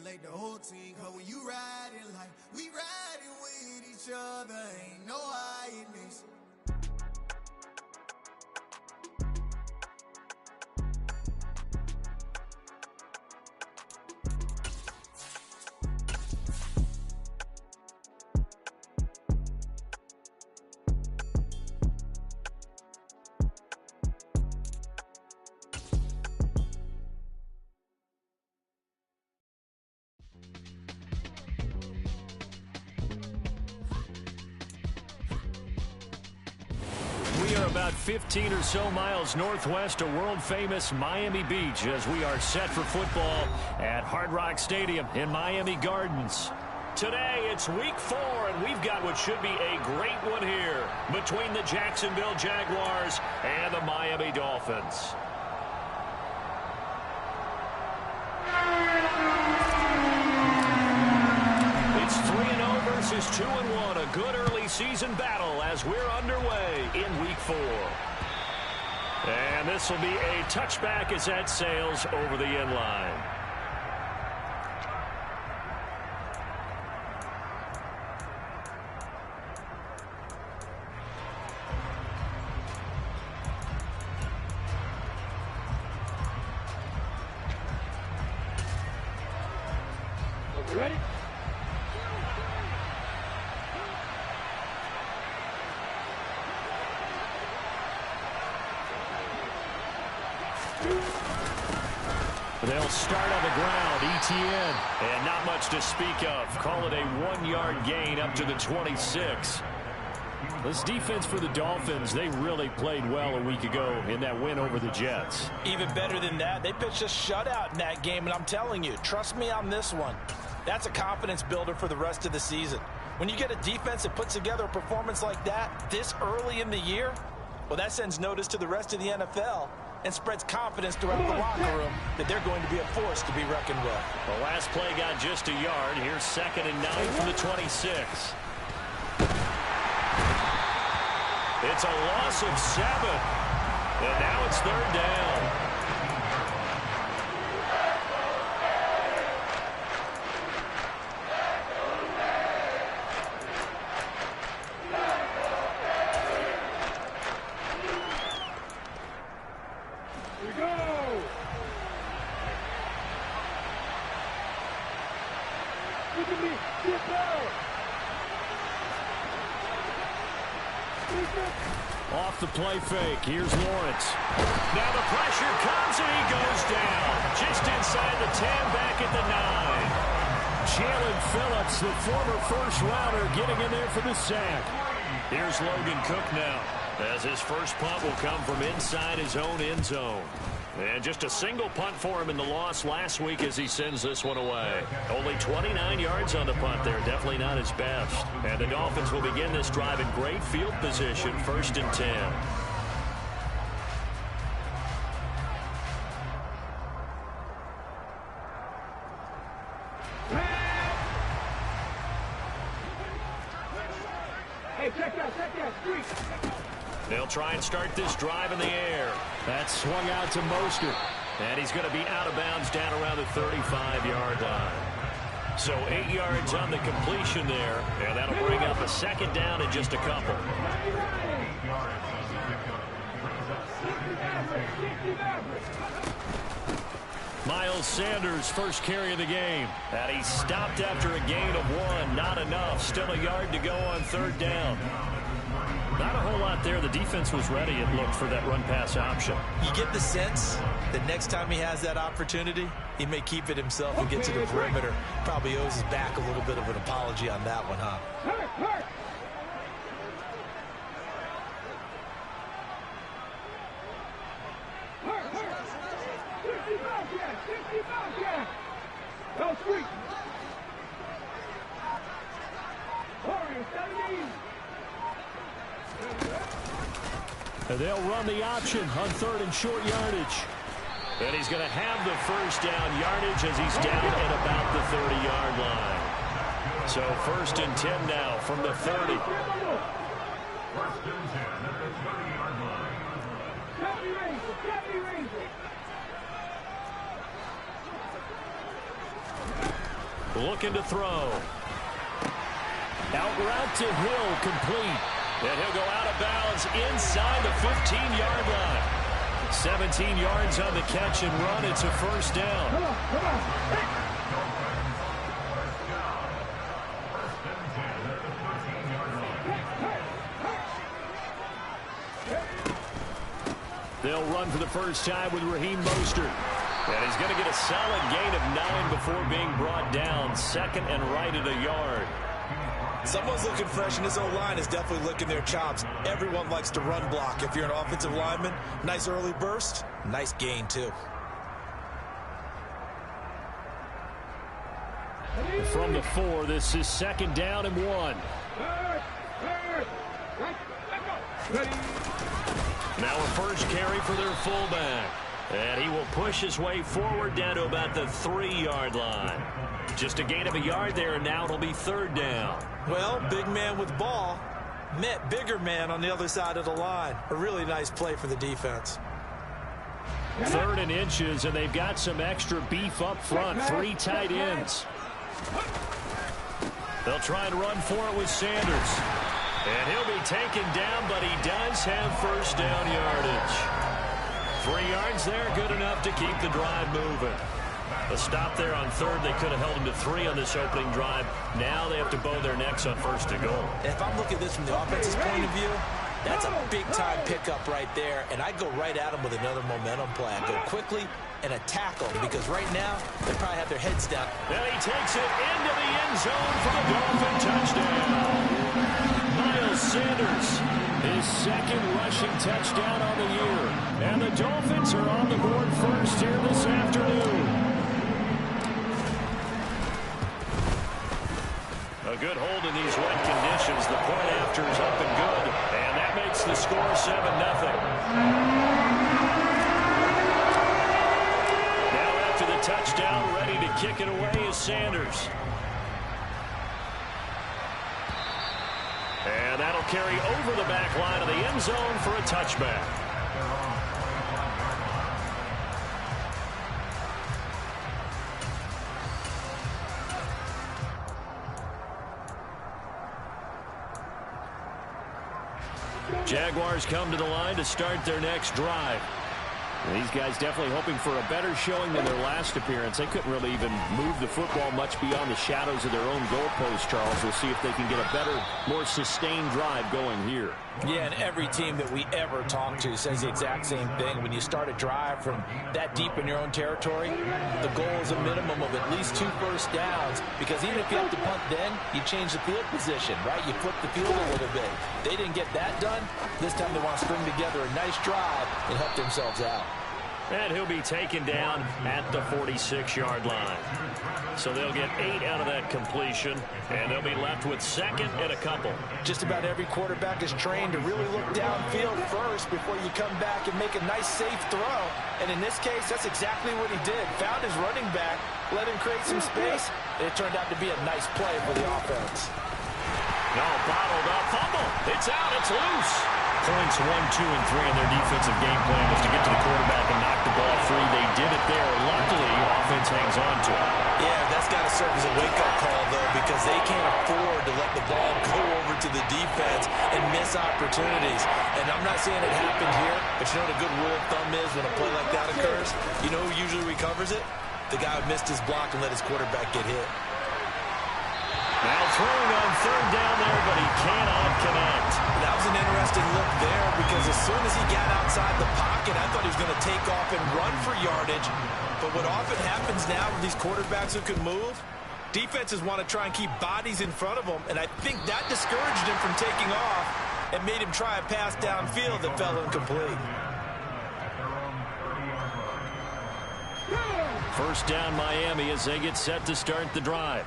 congratulate the whole team. Cause when you riding like we riding with each other, ain't no hiding this. About 15 or so miles northwest of world-famous Miami Beach as we are set for football at Hard Rock Stadium in Miami Gardens. Today, it's week 4, and we've got what should be a great one here between the Jacksonville Jaguars and the Miami Dolphins. It's 3-0 versus 2-1, a good early season battle as we're underway in week 4. And this will be a touchback as that sails over the end line. Ready? They'll start on the ground, ETN, and not much to speak of. Call it a 1-yard gain up to the 26. This defense for the Dolphins, they really played well a week ago in that win over the Jets. Even better than that, they pitched a shutout in that game, and I'm telling you, trust me on this one. That's a confidence builder for the rest of the season. When you get a defense that puts together a performance like that this early in the year, well, that sends notice to the rest of the NFL and spreads confidence throughout the locker room that they're going to be a force to be reckoned with. The last play got just a yard. Here's 2nd and 9 from the 26. It's a loss of 7. And now it's 3rd down. Off the play fake. Here's Lawrence. Now the pressure comes and he goes down. Just inside the 10, back at the 9. Jalen Phillips, the former first-rounder, getting in there for the sack. Here's Logan Cook now, as his first punt will come from inside his own end zone. And just a single punt for him in the loss last week as he sends this one away. Only 29 yards on the punt there. Definitely not his best. And the Dolphins will begin this drive in great field position, 1st and 10. Hey, check that, street. They'll try and start this drive in the air. That's swung out to Mostert. And he's going to be out of bounds down around the 35-yard line. So 8 yards on the completion there. And that'll bring up a 2nd down in just a couple. Miles Sanders, first carry of the game. And he stopped after a gain of 1. Not enough. Still a yard to go on 3rd down. Not a whole lot there. The defense was ready, it looked, for that run-pass option. You get the sense that next time he has that opportunity, he may keep it himself and get to the perimeter. Probably owes his back a little bit of an apology on that one, huh? Go street. They'll run the option on 3rd and short yardage. And he's going to have the first down yardage as he's down at about the 30-yard line. So 1st and 10 now from the 30. 1st and 10 at the 30-yard line. Looking to throw. Out route to Hill, complete. And he'll go out of bounds inside the 15-yard line. 17 yards on the catch and run. It's a first down. Come on. They'll run for the first time with Raheem Mostert. And he's going to get a solid gain of 9 before being brought down. Second and right at a yard. Someone's looking fresh, and this O-line is definitely licking their chops. Everyone likes to run block. If you're an offensive lineman, nice early burst, nice gain too. From the 4, this is second down and 1. Now a first carry for their fullback. And he will push his way forward down to about the 3-yard line. Just a gain of a yard there, and now it'll be third down. Well, big man with ball met bigger man on the other side of the line. A really nice play for the defense. 3rd and inches, and they've got some extra beef up front. 3 tight ends. They'll try and run for it with Sanders. And he'll be taken down, but he does have first down yardage. 3 yards there, good enough to keep the drive moving. A stop there on 3rd. They could have held him to 3 on this opening drive. Now they have to bow their necks on 1st and goal. If I'm looking at this from the offense's point of view, that's a big-time pickup right there, and I go right at him with another momentum play. I go quickly and attack them, because right now they probably have their heads down. And he takes it into the end zone for the Dolphin touchdown. Miles Sanders, his 2nd rushing touchdown on the year. And the Dolphins are on the board first here this afternoon. A good hold in these wet conditions. The point after is up and good. And that makes the score 7-0. Now after the touchdown, ready to kick it away is Sanders. And that'll carry over the back line of the end zone for a touchback. Jaguars come to the line to start their next drive. These guys definitely hoping for a better showing than their last appearance. They couldn't really even move the football much beyond the shadows of their own goalpost, Charles. We'll see if they can get a better, more sustained drive going here. Yeah, and every team that we ever talk to says the exact same thing. When you start a drive from that deep in your own territory, the goal is a minimum of at least 2 first downs, because even if you have to punt then, you change the field position, right? You flip the field a little bit. They didn't get that done. This time they want to string together a nice drive and help themselves out. And he'll be taken down at the 46-yard line. So they'll get 8 out of that completion, and they'll be left with 2nd and a couple. Just about every quarterback is trained to really look downfield first before you come back and make a nice, safe throw. And in this case, that's exactly what he did. Found his running back, let him create some space, and it turned out to be a nice play for the offense. No, bottled up, fumble. It's out, it's loose. Points 1, 2, and 3 in their defensive game plan was to get to the quarterback and knock the ball free. They did it there. Luckily, offense hangs on to it. Yeah, that's got to serve as a wake-up call, though, because they can't afford to let the ball go over to the defense and miss opportunities. And I'm not saying it happened here, but you know what a good rule of thumb is when a play like that occurs? You know who usually recovers it? The guy who missed his block and let his quarterback get hit. Now throwing on 3rd down there, but he cannot connect. That was an interesting look there, because as soon as he got outside the pocket, I thought he was going to take off and run for yardage. But what often happens now with these quarterbacks who can move, defenses want to try and keep bodies in front of them, and I think that discouraged him from taking off and made him try a pass downfield that fell incomplete. First down Miami as they get set to start the drive.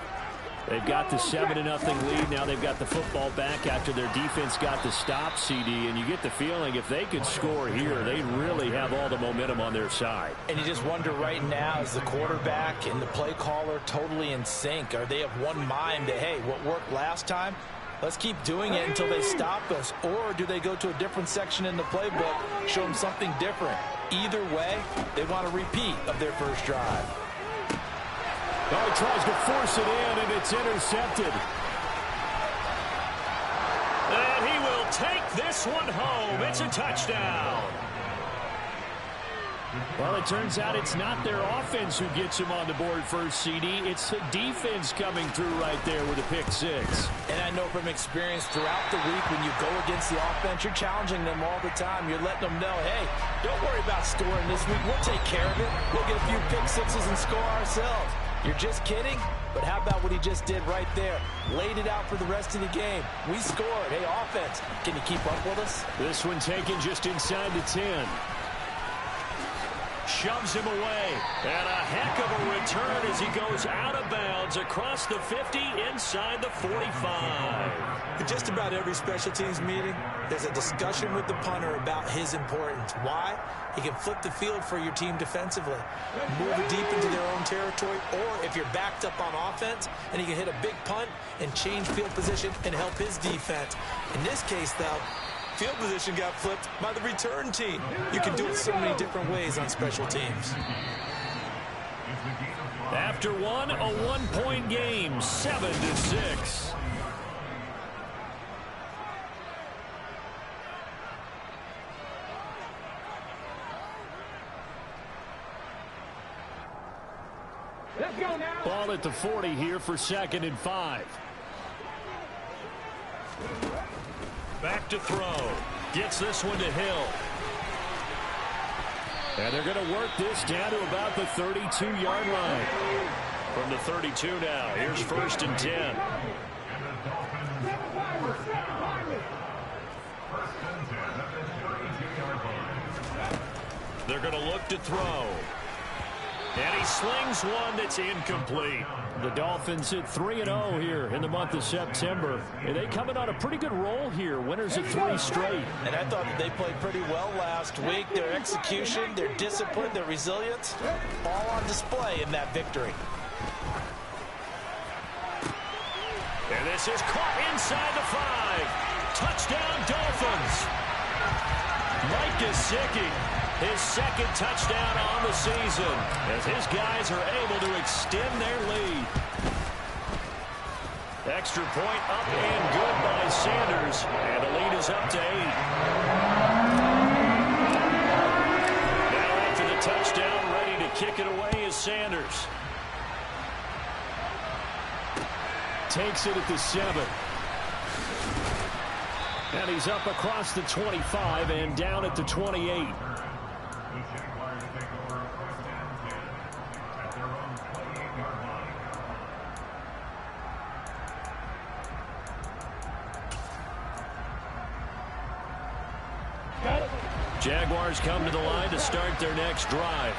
They've got the 7-0 lead. Now they've got the football back after their defense got the stop, CD. And you get the feeling if they could score here, they really have all the momentum on their side. And you just wonder right now, is the quarterback and the play caller totally in sync? Are they of one mind that, hey, what worked last time, let's keep doing it until they stop us? Or do they go to a different section in the playbook, show them something different? Either way, they want a repeat of their first drive. Oh, he tries to force it in, and it's intercepted. And he will take this one home. It's a touchdown. Well, it turns out it's not their offense who gets him on the board first, CD. It's the defense coming through right there with a pick six. And I know from experience throughout the week when you go against the offense, you're challenging them all the time. You're letting them know, hey, don't worry about scoring this week. We'll take care of it. We'll get a few pick sixes and score ourselves. You're just kidding? But how about what he just did right there? Laid it out for the rest of the game. We scored. Hey, offense, can you keep up with us? This one taken just inside the 10. Shoves him away. And a heck of a return as he goes out of bounds across the 50 inside the 45. In just about every special teams meeting, there's a discussion with the punter about his importance. Why? He can flip the field for your team defensively, move it deep into their own territory, or if you're backed up on offense, and he can hit a big punt and change field position and help his defense. In this case, though, field position got flipped by the return team. You can do it so many different ways on special teams. After one, a one-point game, 7-6. Let's go now. Ball at the 40 here for 2nd and 5. Back to throw. Gets this one to Hill. And they're going to work this down to about the 32-yard line. From the 32 now, here's 1st and 10. They're going to look to throw. And he slings one that's incomplete. The Dolphins at 3-0 here in the month of September. And they coming on a pretty good roll here. Winners of 3 straight. And I thought that they played pretty well last week. Their execution, their discipline, their resilience, all on display in that victory. And this is caught inside the 5. Touchdown, Dolphins. Mike Gesicki. His 2nd touchdown on the season as his guys are able to extend their lead. Extra point up and good by Sanders, and the lead is up to 8. Now after the touchdown, ready to kick it away is Sanders. Takes it at the 7. And he's up across the 25 and down at the 28. Jaguars take over 1st and 10 at their own 28-yard line. Jaguars come to the line to start their next drive.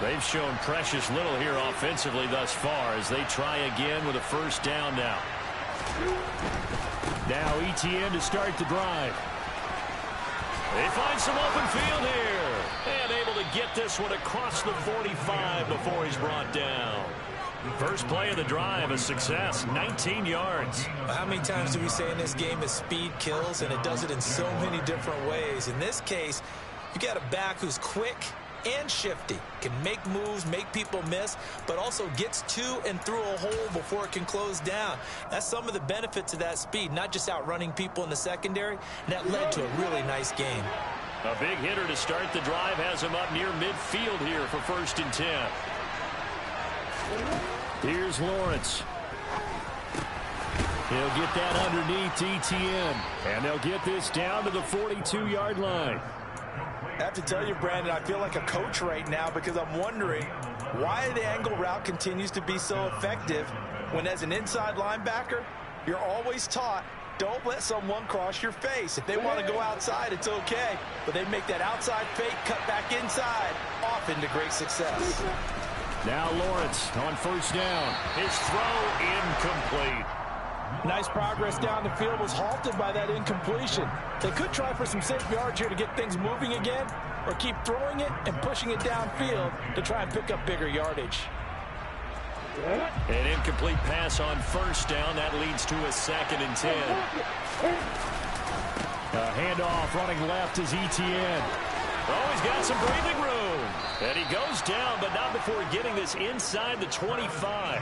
They've shown precious little here offensively thus far as they try again with a 1st down now. Now ETN to start the drive. They find some open field here. And able to get this one across the 45 before he's brought down. First play of the drive, a success, 19 yards. How many times do we say in this game that speed kills, and it does it in so many different ways? In this case, you got a back who's quick and shifty, can make moves, make people miss, but also gets to and through a hole before it can close down. That's some of the benefits of that speed, not just outrunning people in the secondary, and that led to a really nice game. A big hitter to start the drive has him up near midfield here for 1st and 10. Here's Lawrence. He'll get that underneath ETN, and they'll get this down to the 42-yard line. I have to tell you, Brandon, I feel like a coach right now because I'm wondering why the angle route continues to be so effective when as an inside linebacker, you're always taught, don't let someone cross your face. If they want to go outside, it's okay. But they make that outside fake, cut back inside, often to great success. Now Lawrence on 1st down. His throw incomplete. Nice progress down the field was halted by that incompletion. They could try for some safe yards here to get things moving again, or keep throwing it and pushing it downfield to try and pick up bigger yardage. An incomplete pass on 1st down. That leads to a 2nd and 10. A handoff running left is ETN. Oh, he's got some breathing room. And he goes down, but not before getting this inside the 25.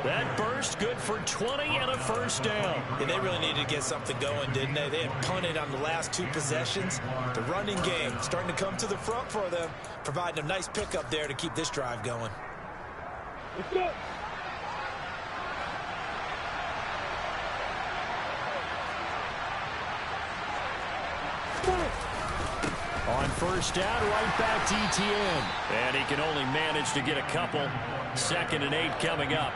That burst good for 20 and a first down. And they really needed to get something going, didn't they? They had punted on the last 2 possessions. The running game starting to come to the front for them, providing a nice pickup there to keep this drive going. Let's go. On first down, right back to Etienne. And he can only manage to get a couple. 2nd and 8 coming up.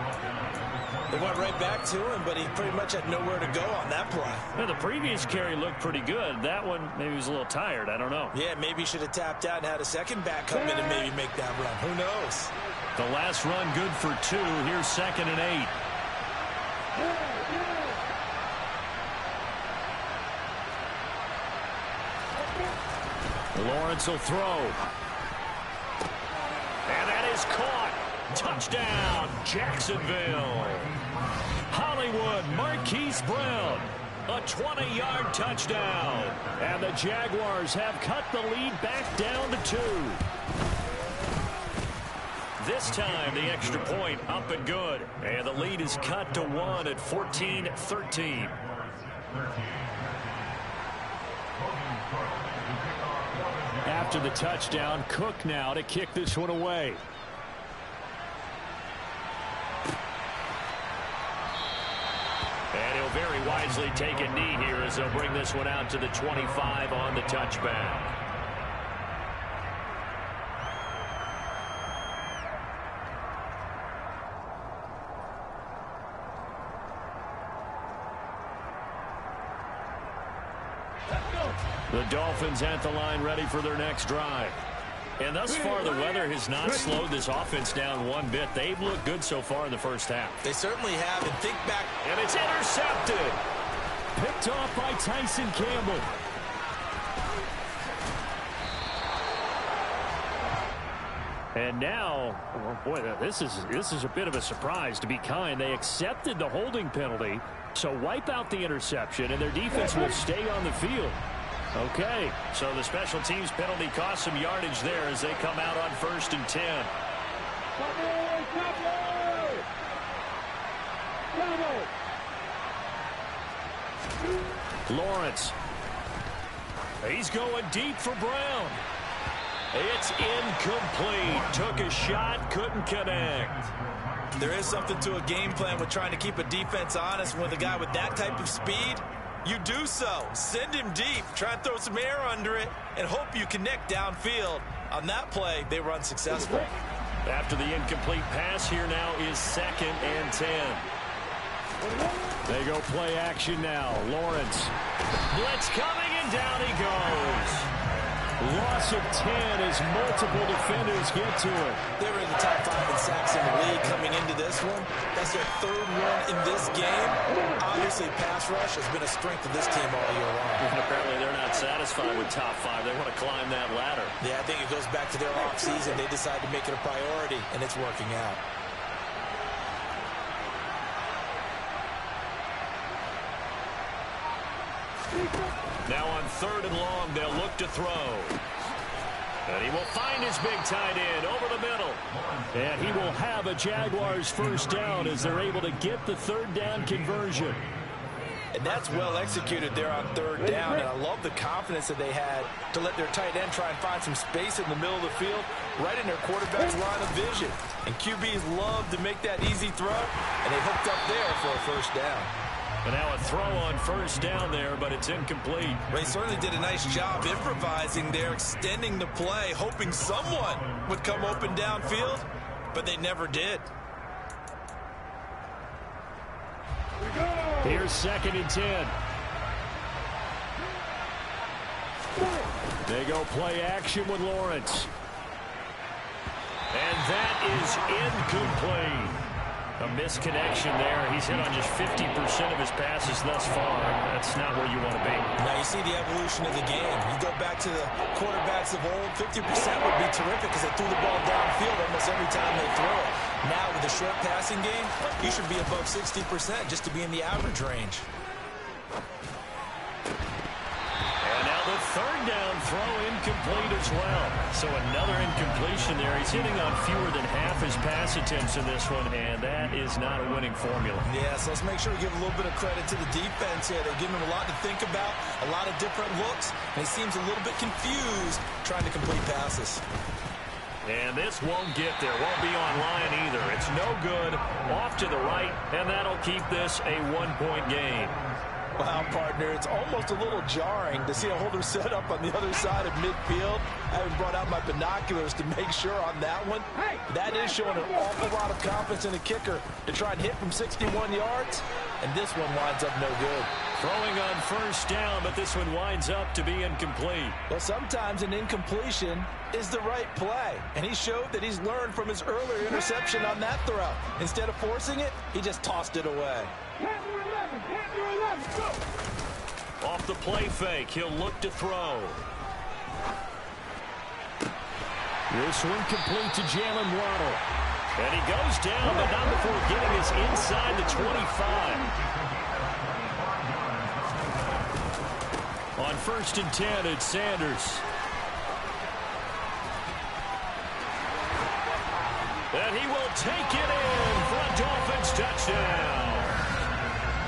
They went right back to him, but he pretty much had nowhere to go on that play. Well, the previous carry looked pretty good. That one, maybe he was a little tired. I don't know. Yeah, maybe he should have tapped out and had a second back come in and maybe make that run. Who knows? The last run good for 2. Here's 2nd and 8. Lawrence will throw. And that is caught. Touchdown, Jacksonville. Hollywood Marquise Brown. A 20-yard touchdown. And the Jaguars have cut the lead back down to 2. This time, the extra point up and good. And the lead is cut to 1 at 14-13. After the touchdown, Cook now to kick this one away. And he'll very wisely take a knee here as they'll bring this one out to the 25 on the touchback. The Dolphins at the line ready for their next drive. And thus far, the weather has not slowed this offense down one bit. They've looked good so far in the first half. They certainly have. And think back. And it's intercepted. Picked off by Tyson Campbell. And now, oh boy, this is a bit of a surprise, to be kind. They accepted the holding penalty, so wipe out the interception, and their defense will stay on the field. Okay, so the special teams penalty cost some yardage there as they come out on 1st and 10. Lawrence. He's going deep for Brown. It's incomplete. Took a shot, couldn't connect. There is something to a game plan with trying to keep a defense honest. With a guy with that type of speed, you do so. Send him deep. Try and throw some air under it and hope you connect downfield. On that play, they were unsuccessful. After the incomplete pass, here now is 2nd and 10. They go play action now. Lawrence. Blitz coming, and down he goes. Loss of 10 as multiple defenders get to it. They were in the top 5 in sacks in the league coming into this one. That's their 3rd one in this game. Obviously, pass rush has been a strength of this team all year long. And apparently, they're not satisfied with top 5. They want to climb that ladder. Yeah, I think it goes back to their offseason. They decided to make it a priority, and it's working out. Now on 3rd and long, they'll look to throw. And he will find his big tight end over the middle. And he will have a Jaguars first down as they're able to get the 3rd down conversion. And that's well executed there on 3rd down. And I love the confidence that they had to let their tight end try and find some space in the middle of the field, right in their quarterback's line of vision. And QBs love to make that easy throw, and they hooked up there for a first down. And now a throw on 1st down there, but it's incomplete. They certainly did a nice job improvising there, extending the play, hoping someone would come open downfield, but they never did. Here's 2nd and 10. They go play action with Lawrence. And that is incomplete. A misconnection there. He's hit on just 50% of his passes thus far. That's not where you want to be. Now you see the evolution of the game. You go back to the quarterbacks of old, 50% would be terrific because they threw the ball downfield almost every time they throw it. Now with the short passing game, you should be above 60% just to be in the average range. And now the third down throw incomplete as well. So another incompletion there. He's hitting on fewer than half his pass attempts in this one, and that is not a winning formula. Yeah, so let's make sure we give a little bit of credit to the defense here. They're giving him a lot to think about, a lot of different looks, and he seems a little bit confused trying to complete passes. And this won't get there. Won't be online either. It's no good. Off to the right, and that'll keep this a one-point game. Wow, partner, it's almost a little jarring to see a holder set up on the other side of midfield. I haven't brought out my binoculars to make sure on that one. That is showing an awful lot of confidence in the kicker to try and hit from 61 yards, and this one winds up no good. Throwing on first down, but this one winds up to be incomplete. Well, sometimes an incompletion is the right play, and he showed that he's learned from his earlier interception on that throw. Instead of forcing it, he just tossed it away. Off the play fake, he'll look to throw. This one complete to Jalen Waddle. And he goes down, but not before getting us inside the 25. On 1st and 10, it's Sanders. And he will take it in for a Dolphins touchdown.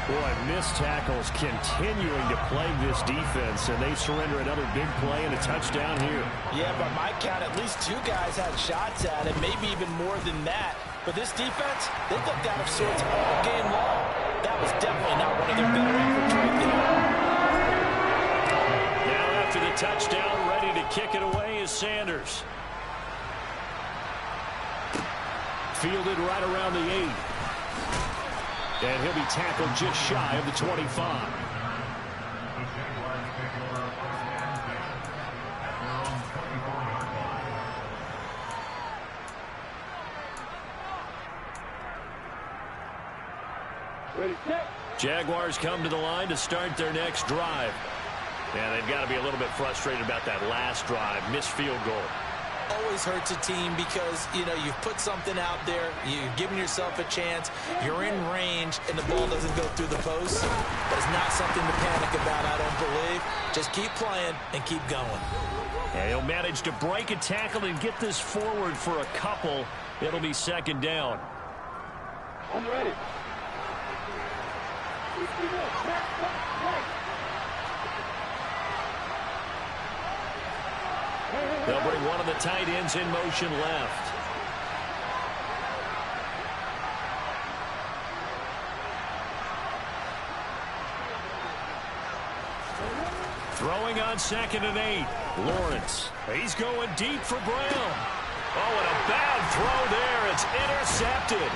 Boy, missed tackles continuing to plague this defense, and they surrender another big play and a touchdown here. Yeah, by my count, at least 2 guys had shots at it, maybe even more than that. But this defense, they looked out of sorts all game long. That was definitely not one of their better efforts right there. Now after the touchdown, ready to kick it away is Sanders. Fielded right around the 8. And he'll be tackled just shy of the 25. The Jaguars take over first and 10 at their own 24-yard line. Ready, set. Jaguars come to the line to start their next drive. And they've got to be a little bit frustrated about that last drive. Missed field goal. Always hurts a team because, you know, you've put something out there, you've given yourself a chance, you're in range, and the ball doesn't go through the post. But it's not something to panic about, I don't believe. Just keep playing and keep going. And he'll manage to break a tackle and get this forward for a couple. It'll be 2nd down. I'm ready. They'll bring one of the tight ends in motion left. Throwing on 2nd and 8. Lawrence. He's going deep for Brown. Oh, and a bad throw there. It's intercepted.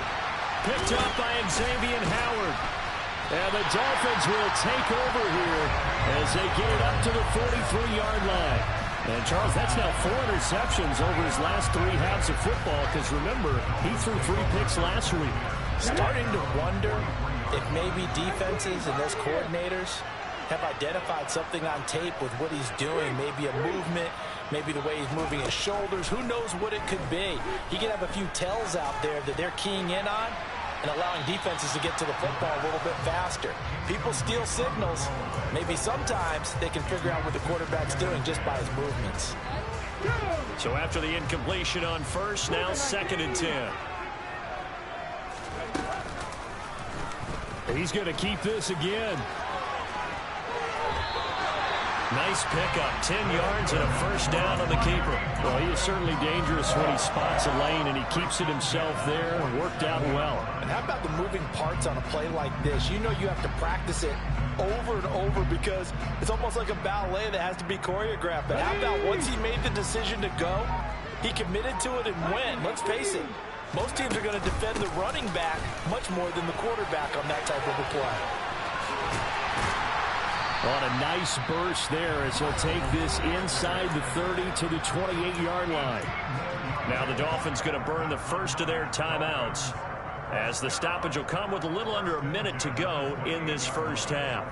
Picked up by Xavier Howard. And the Dolphins will take over here as they get it up to the 43-yard line. And, Charles, that's now 4 interceptions over his last 3 halves of football because, remember, he threw 3 picks last week. Starting to wonder if maybe defenses and those coordinators have identified something on tape with what he's doing. Maybe a movement, maybe the way he's moving his shoulders. Who knows what it could be? He could have a few tells out there that they're keying in on and allowing defenses to get to the football a little bit faster. People steal signals. Maybe sometimes they can figure out what the quarterback's doing just by his movements. So after the incompletion on first, now 2nd and 10. He's going to keep this again. Nice pickup, 10 yards and a first down on the keeper. Well, he is certainly dangerous when he spots a lane, and he keeps it himself there. Worked out well. And how about the moving parts on a play like this? You know you have to practice it over and over because it's almost like a ballet that has to be choreographed. But how about once he made the decision to go, he committed to it and went. Let's face it, most teams are going to defend the running back much more than the quarterback on that type of a play. On a nice burst there as he'll take this inside the 30 to the 28-yard line. Now the Dolphins going to burn the first of their timeouts as the stoppage will come with a little under a minute to go in this first half.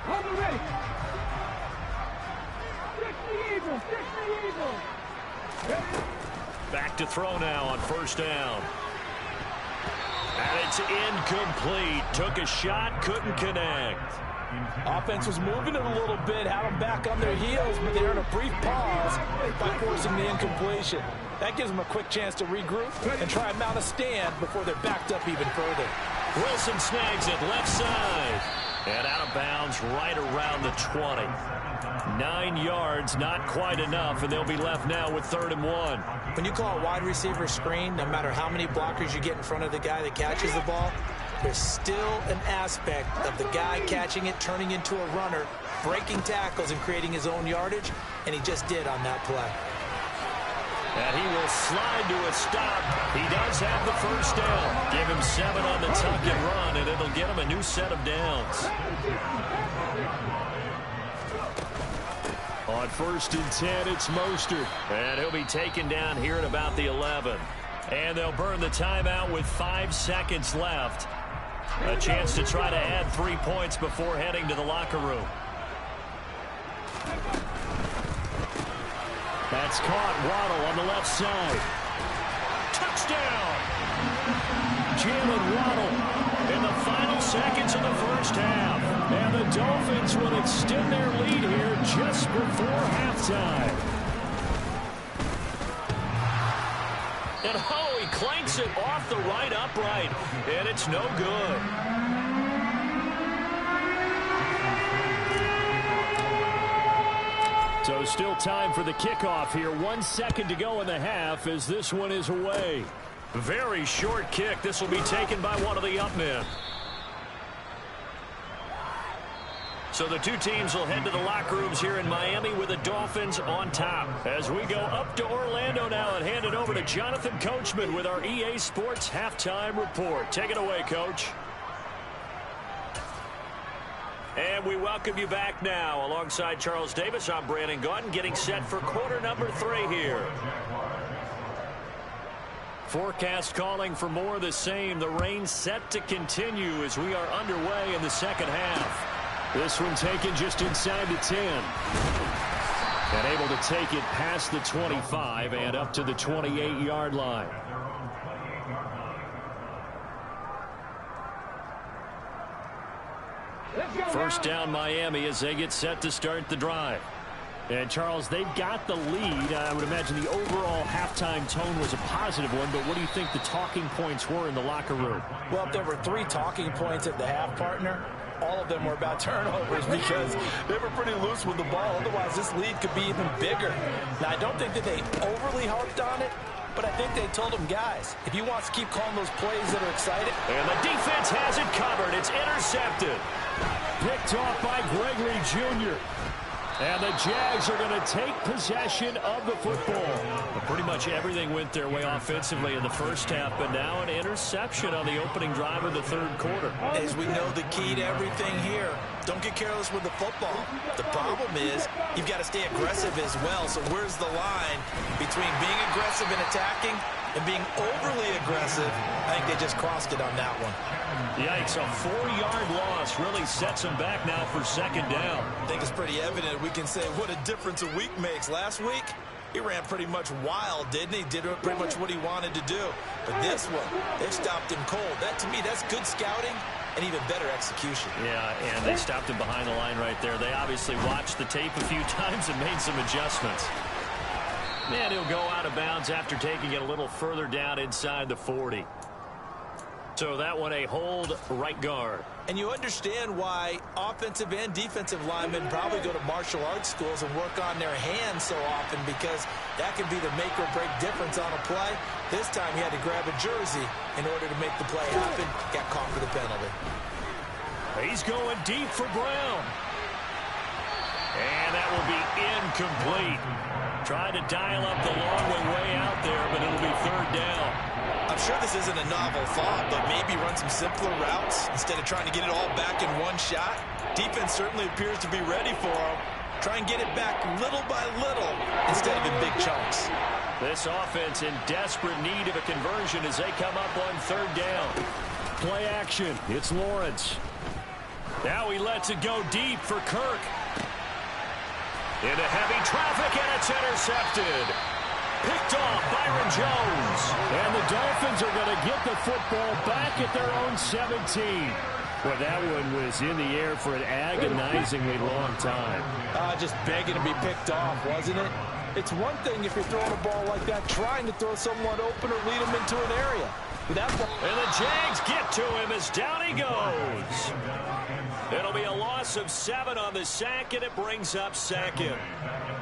I'm ready. Fix the Eagles. Fix the Eagles. Back to throw now on first down. And It's incomplete. Took a shot, couldn't connect. Offense was moving it a little bit, had them back on their heels, but they earned a brief pause by forcing the incompletion. That gives them a quick chance to regroup and try and mount a stand before they're backed up even further. Wilson snags it left side. And out of bounds right around the 20. 9 yards, not quite enough, and they'll be left now with 3rd and 1. When you call a wide receiver screen, no matter how many blockers you get in front of the guy that catches the ball, there's still an aspect of the guy catching it, turning into a runner, breaking tackles and creating his own yardage, and he just did on that play. And he will slide to a stop. He does have the first down. Give him 7 on the tuck and run, and it'll get him a new set of downs. On 1st and 10, it's Mostert. And he'll be taken down here at about the 11. And they'll burn the timeout with 5 seconds left. A chance to try to add 3 points before heading to the locker room. That's caught. Waddle on the left side. Touchdown! Jalen Waddle in the final seconds of the first half. And the Dolphins will extend their lead here just before halftime. And oh, he clanks it off the right upright. And it's no good. So still time for the kickoff here. 1 second to go in the half as this one is away. Very short kick. This will be taken by one of the up men. So the two teams will head to the locker rooms here in Miami with the Dolphins on top. As we go up to Orlando now and hand it over to Jonathan Coachman with our EA Sports Halftime Report. Take it away, Coach. And we welcome you back now. Alongside Charles Davis, I'm Brandon Gaudin, getting set for quarter number 3 here. Forecast calling for more of the same. The rain set to continue as we are underway in the second half. This one taken just inside the 10. And able to take it past the 25 and up to the 28-yard line. First down Miami as they get set to start the drive. And, Charles, they've got the lead. I would imagine the overall halftime tone was a positive one, but what do you think the talking points were in the locker room? Well, if there were 3 talking points at the half, partner, all of them were about turnovers because they were pretty loose with the ball. Otherwise, this lead could be even bigger. Now, I don't think that they overly harped on it, but I think they told them, guys, if you want to keep calling those plays that are excited. And the defense has it covered. It's intercepted. Picked off by Gregory Jr. And the Jags are going to take possession of the football. But pretty much everything went their way offensively in the first half, but now an interception on the opening drive of the third quarter. As we know, the key to everything here, don't get careless with the football. The problem is you've got to stay aggressive as well. So where's the line between being aggressive and attacking and being overly aggressive? I think they just crossed it on that one. Yikes, a 4-yard loss really sets them back now for second down. I think it's pretty evident. We can say what a difference a week makes. Last week, he ran pretty much wild, didn't he? Did pretty much what he wanted to do. But this one, they stopped him cold. That, to me, that's good scouting and even better execution. Yeah, and they stopped him behind the line right there. They obviously watched the tape a few times and made some adjustments. And he'll go out of bounds after taking it a little further down inside the 40. So that one a hold right guard. And you understand why offensive and defensive linemen probably go to martial arts schools and work on their hands so often, because that can be the make or break difference on a play. This time he had to grab a jersey in order to make the play happen. Got caught for the penalty. He's going deep for Brown. And that will be incomplete. Tried to dial up the long way out there, but it'll be third down. I'm sure this isn't a novel thought, but maybe run some simpler routes instead of trying to get it all back in one shot. Defense certainly appears to be ready for him. Try and get it back little by little instead of in big chunks. This offense in desperate need of a conversion as they come up on third down. Play action. It's Lawrence. Now he lets it go deep for Kirk. Into heavy traffic, and it's intercepted. Picked off, Byron Jones. And the Dolphins are going to get the football back at their own 17. Well, that one was in the air for an agonizingly long time. Just begging to be picked off, wasn't it? It's one thing if you're throwing a ball like that, trying to throw someone open or lead them into an area. That ball, and the Jags get to him as down he goes. It'll be a loss of 7 on the sack, and it brings up second.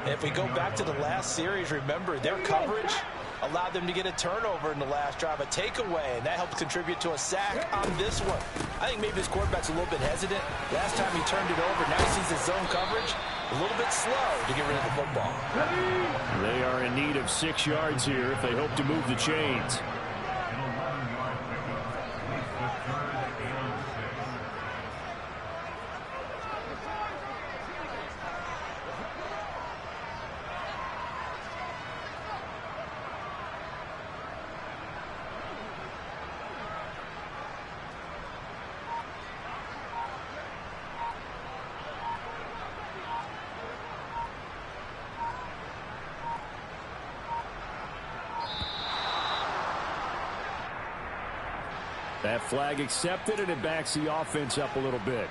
If we go back to the last series, remember, their coverage allowed them to get a turnover in the last drive, a takeaway, and that helped contribute to a sack on this one. I think maybe his quarterback's a little bit hesitant. Last time he turned it over, now he sees his zone coverage a little bit slow to get rid of the football. They are in need of 6 yards here if they hope to move the chains. That flag accepted, and it backs the offense up a little bit.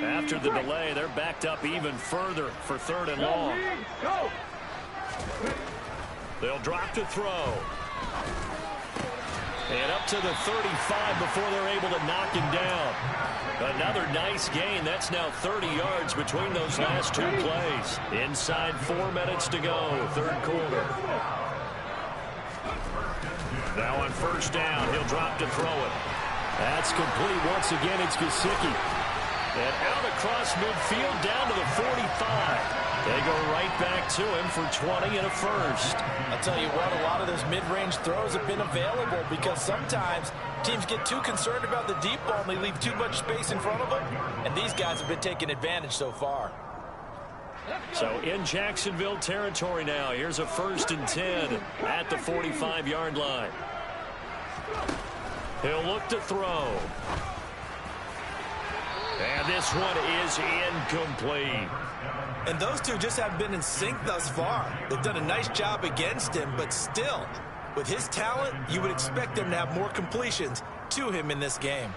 After the delay, they're backed up even further for 3rd and long. They'll drop to throw. And up to the 35 before they're able to knock him down. Another nice gain. That's now 30 yards between those last 2 plays. Inside 4 minutes to go, 3rd quarter. Now on 1st down, he'll drop to throw it. That's complete. Once again, it's Gesicki. And out across midfield down to the 45. They go right back to him for 20 and a first. I'll tell you what, a lot of those mid-range throws have been available because sometimes teams get too concerned about the deep ball and they leave too much space in front of them. And these guys have been taking advantage so far. So in Jacksonville territory now. Here's a 1st and 10 at the 45-yard line. He'll look to throw. And this one is incomplete. And those two just haven't been in sync thus far. They've done a nice job against him, but still, with his talent, you would expect them to have more completions to him in this game.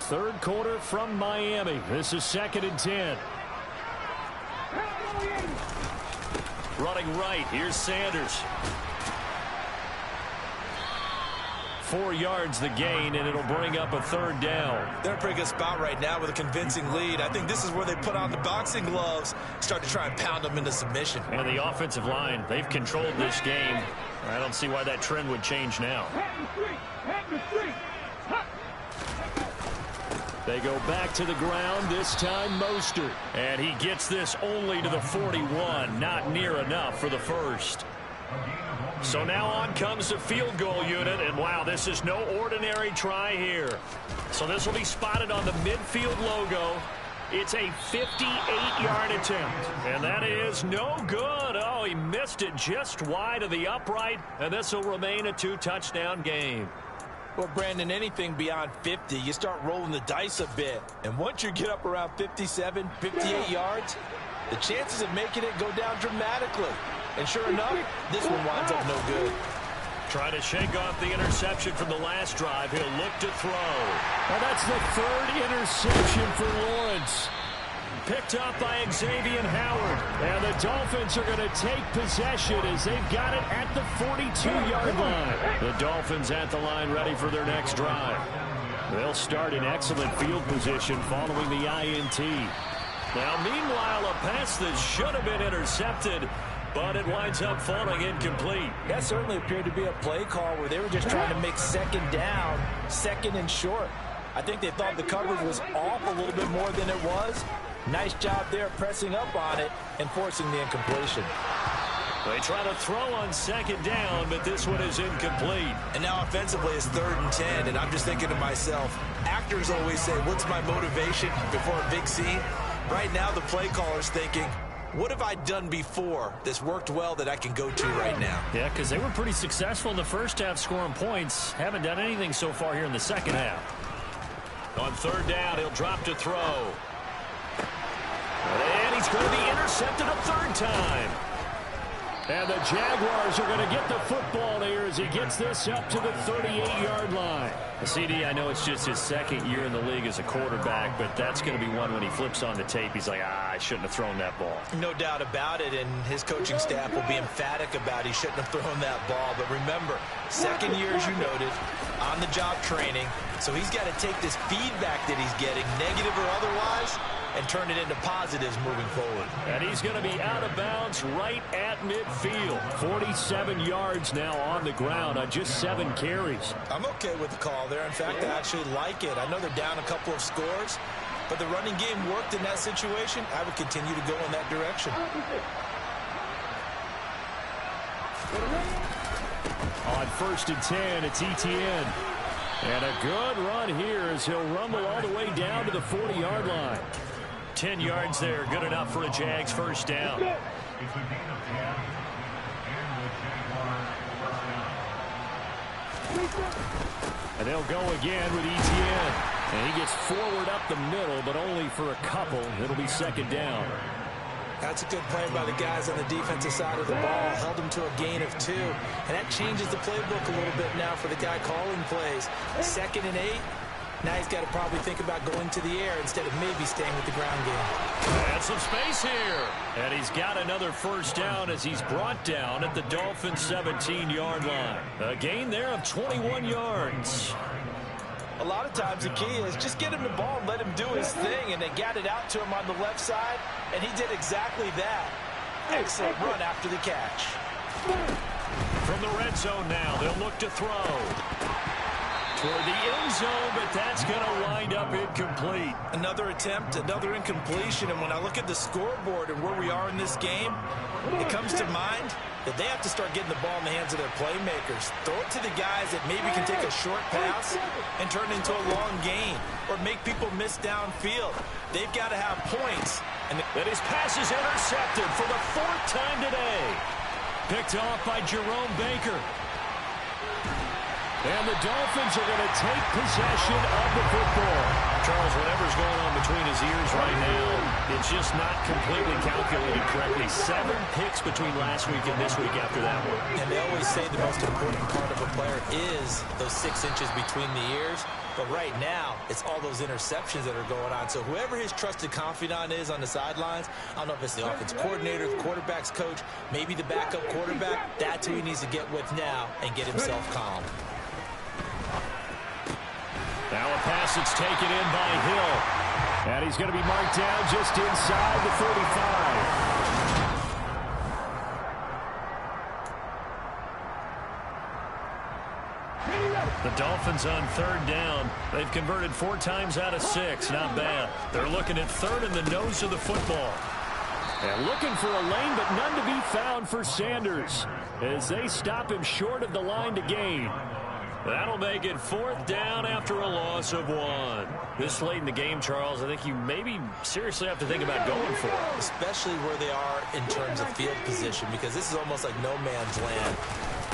Third quarter from Miami. This is 2nd and 10. Running right. Here's Sanders. 4 yards the gain, and it'll bring up a 3rd down. They're in a pretty good spot right now with a convincing lead. I think this is where they put on the boxing gloves, start to try and pound them into submission. And the offensive line, they've controlled this game. I don't see why that trend would change now. They go back to the ground, this time Mostert. And he gets this only to the 41, not near enough for the first. So now on comes the field goal unit, and wow, this is no ordinary try here. So this will be spotted on the midfield logo. It's a 58-yard attempt, and that is no good. Oh, he missed it just wide of the upright, and this will remain a 2-touchdown game. Well, Brandon, anything beyond 50, you start rolling the dice a bit. And once you get up around 57, 58 yards, the chances of making it go down dramatically. And sure enough, this one winds up no good. Trying to shake off the interception from the last drive. He'll look to throw. And that's the 3rd interception for Lawrence. Picked up by Xavier Howard. And the Dolphins are going to take possession as they've got it at the 42-yard line. The Dolphins at the line ready for their next drive. They'll start in excellent field position following the INT. Now, meanwhile, a pass that should have been intercepted, but it winds up falling incomplete. That certainly appeared to be a play call where they were just trying to make 2nd down, 2nd and short. I think they thought the coverage was off a little bit more than it was. Nice job there pressing up on it and forcing the incompletion. They try to throw on 2nd down, but this one is incomplete. And now offensively it's 3rd and 10, and I'm just thinking to myself, actors always say, what's my motivation before a big scene? Right now the play caller's thinking, what have I done before that's worked well that I can go to right now? Yeah, because they were pretty successful in the first half scoring points. Haven't done anything so far here in the second half. On third down, he'll drop to throw. And he's going to be intercepted a third time. And the Jaguars are going to get the football here as he gets this up to the 38-yard line. CD, I know it's just his second year in the league as a quarterback, but that's going to be one when he flips on the tape. He's like, I shouldn't have thrown that ball. No doubt about it, and his coaching staff will be emphatic about he shouldn't have thrown that ball. But remember, second year, as you noted, on-the-job training. So he's got to take this feedback that he's getting, negative or otherwise, and turn it into positives moving forward. And he's going to be out of bounds right at midfield. 47 yards now on the ground on just 7 carries. I'm okay with the call there. In fact, I actually like it. I know they're down a couple of scores, but the running game worked in that situation. I would continue to go in that direction. On 1st and 10, it's Etienne. And a good run here as he'll rumble all the way down to the 40-yard line. 10 yards there, good enough for a Jags first down. It's a gain of 10, and the Jaguars first down. And they'll go again with Etienne. And he gets forward up the middle, but only for a couple. It'll be second down. That's a good play by the guys on the defensive side of the ball. Held him to a gain of 2. And that changes the playbook a little bit now for the guy calling plays. 2nd and 8. Now he's got to probably think about going to the air instead of maybe staying with the ground game. And some space here. And he's got another first down as he's brought down at the Dolphins' 17-yard line. A gain there of 21 yards. A lot of times the key is just get him the ball and let him do his thing, and they got it out to him on the left side, and he did exactly that. Excellent run after the catch. From the red zone now, they'll look to throw. Toward the end zone, but that's going to wind up incomplete. Another attempt, another incompletion, and when I look at the scoreboard and where we are in this game, it comes to mind that they have to start getting the ball in the hands of their playmakers. Throw it to the guys that maybe can take a short pass and turn it into a long gain or make people miss downfield. They've got to have points. And his pass is intercepted for the 4th time today. Picked off by Jerome Baker. And the Dolphins are going to take possession of the football. Charles, whatever's going on between his ears right now, it's just not completely calculated correctly. 7 picks between last week and this week after that one. And they always say the most important part of a player is those 6 inches between the ears. But right now, it's all those interceptions that are going on. So whoever his trusted confidant is on the sidelines, I don't know if it's the offense coordinator, the quarterback's coach, maybe the backup quarterback, that's who he needs to get with now and get himself calm. Now a pass that's taken in by Hill. And he's going to be marked down just inside the 45. The Dolphins on 3rd down. They've converted 4 times out of 6. Not bad. They're looking at 3rd in the nose of the football. And looking for a lane, but none to be found for Sanders as they stop him short of the line to gain. That'll make it 4th down after a loss of 1. This late in the game, Charles, I think you maybe seriously have to think about going for it. Especially where they are in terms of field position, because this is almost like no man's land.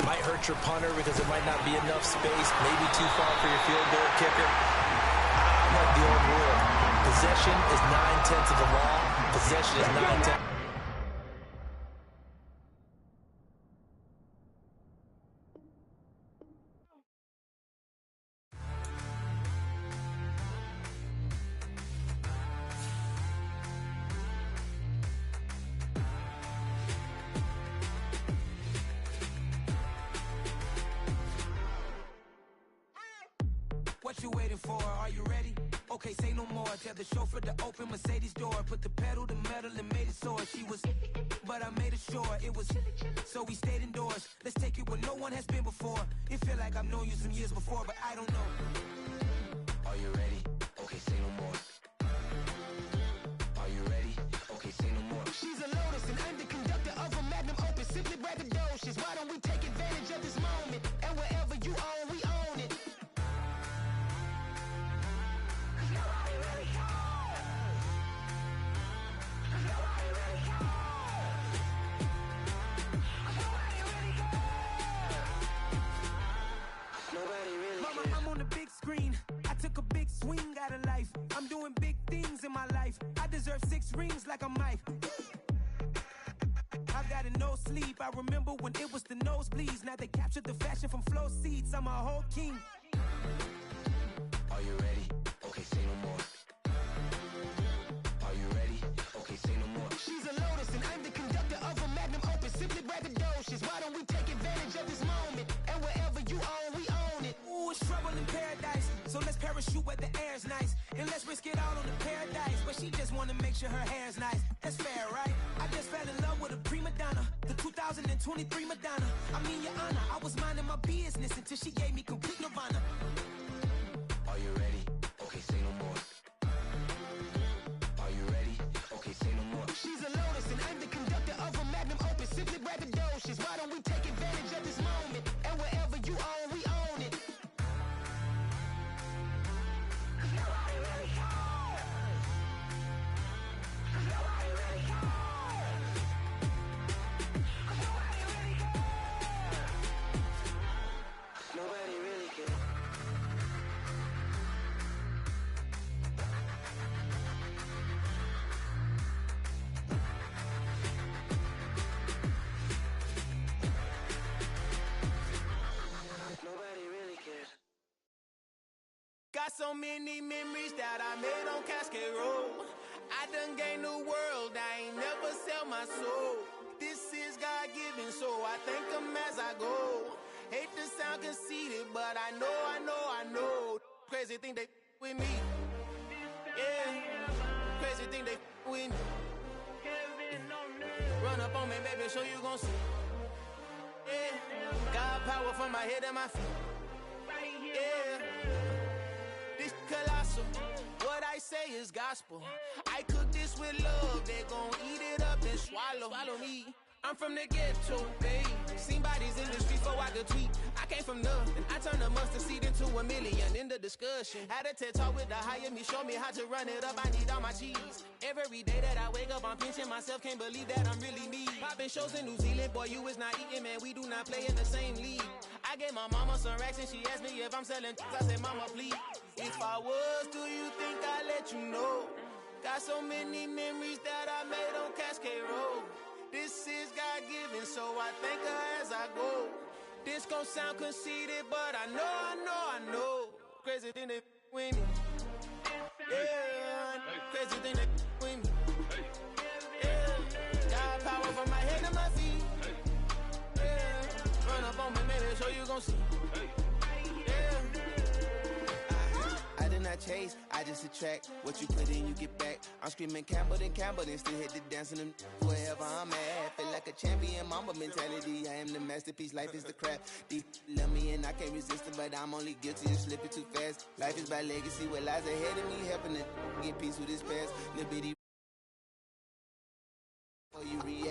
Might hurt your punter because there might not be enough space, maybe too far for your field goal kicker. I like the old rule. Possession is 9/10 of the law. Possession is 9/10. What you waiting for? Are you ready? Okay, say no more. Tell the chauffeur to open Mercedes door. Put the pedal to metal and made it soar. She was, but I made it sure it was. So we stayed indoors. Let's take it where no one has been before. It feel like I've known you some years before, but I don't know. Are you ready? Okay, say no more. Are you ready? Okay, say no more. She's a Lotus and I'm the conductor of a Magnum Opus. Simply braggadocious. Why don't we take advantage of this moment? And wherever you own, we own it. Mama, I'm on the big screen. I took a big swing, got a rings like a Mike. I got a no sleep. I remember when it was the nosebleeds. Now they captured the fashion from flow seats. I'm a whole king. Are you ready? Okay, say no more. Are you ready? Okay, say no more. She's a lotus and I'm the conductor of a magnum opus. Simply braggadocious. Why don't we take advantage of this moment? And wherever you own, we own it. Ooh, it's trouble in paradise. So let's parachute where the air's nice. And let's risk it all on the paradise. But she just wanna make sure her hair's nice. That's fair, right? I just fell in love with a prima donna. The 2023 Madonna. I mean, your honor, I was minding my business until she gave me complete nirvana. Are you ready? Okay, say no more. Are you ready? Okay, say no more. She's a lotus and I'm the conductor of a magnum opus. Simply braggadocious. Why don't we take advantage of this moment? And wherever you own, we own it. Nobody really cares. Nobody really cares. Nobody really cares. Nobody really cares. Nobody really cares. Got so many memories that I made on Cascade Road. I done gained the world, I ain't never sell my soul. This is God-given, so I thank him as I go. Hate to sound conceited, but I know. Crazy thing they with me. Yeah, crazy thing they with me. Run up on me, baby, show you gon' see. Yeah, got power from my head and my feet. Yeah, this colossal. What I say is gospel. I cook this with love. They gon' eat it up and swallow me. I'm from the ghetto, babe. Seen bodies in the streets before I could tweet. I came from nothing. I turned a mustard seed into a million in the discussion. Had a TED talk with the higher me, show me how to run it up. I need all my cheese. Every day that I wake up, I'm pinching myself. Can't believe that I'm really me. Popping shows in New Zealand, boy, you is not eating, man. We do not play in the same league. I gave my mama some racks and she asked me if I'm selling. I said, mama, please. If I was, do you think I'd let you know? Got so many memories that I made on Cascade Road. This is God-given, so I thank her as I go. This gon' sound conceited, but I know. Crazy thing they with me. Yeah, crazy thing they with me. Yeah, got power from my head to my feet. Yeah, run up on me, maybe show you gon' see. Yeah. I did not chase, I just attract. What you put in, you get back. I'm screaming Campbell, then still hit the dance and them wherever I'm at. Feel like a champion, mamba mentality. I am the masterpiece, life is the crap. These love me and I can't resist it, but I'm only guilty of slipping too fast. Life is by legacy, what lies ahead of me, helping to get peace with this past. Little bitty, you read.